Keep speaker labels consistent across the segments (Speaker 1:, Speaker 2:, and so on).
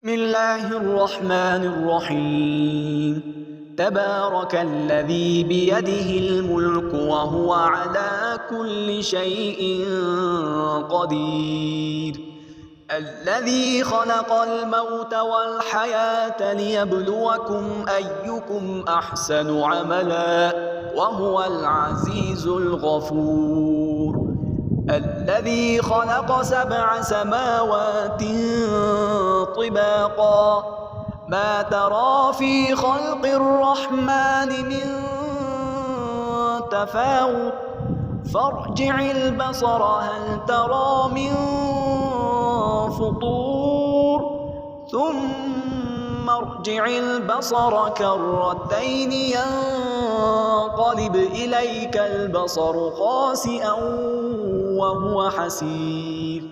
Speaker 1: بسم الله الرحمن الرحيم تبارك الذي بيده الملك وهو على كل شيء قدير الذي خلق الموت والحياة ليبلوكم أيكم أحسن عملا وهو العزيز الغفور الذي خلق 7 سماوات طباقا ما ترى في خلق الرحمن من تفاوت فارجع البصر هل ترى من فطور ثم ارجع البصر كرتين ينقلب إليك البصر خاسئا وهو حسير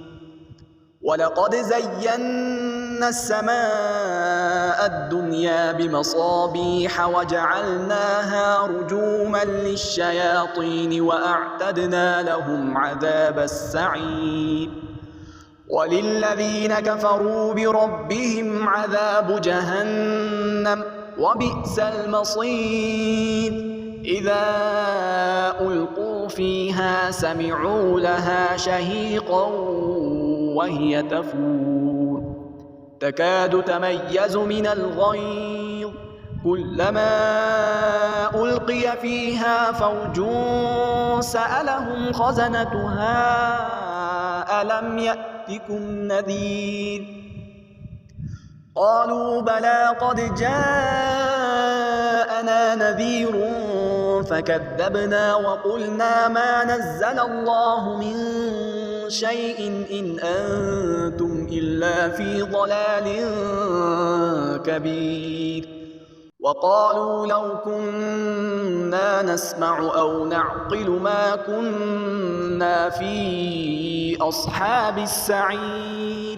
Speaker 1: ولقد زينا السماء الدنيا بمصابيح وجعلناها رجوما للشياطين وأعتدنا لهم عذاب السعير وللذين كفروا بربهم عذاب جهنم وبئس المصير إذا ألقوا فيها سمعوا لها شهيقا وهي تفور تكاد تميز من الغيظ كلما ألقي فيها فوج سألهم خزنتها ألم يأتكم نذير قالوا بلى قد جاءنا نذير فكذبنا وقلنا ما نزل الله من شيء إن أنتم إلا في ضلال كبير وقالوا لو كنا نسمع أو نعقل ما كنا في أصحاب السعير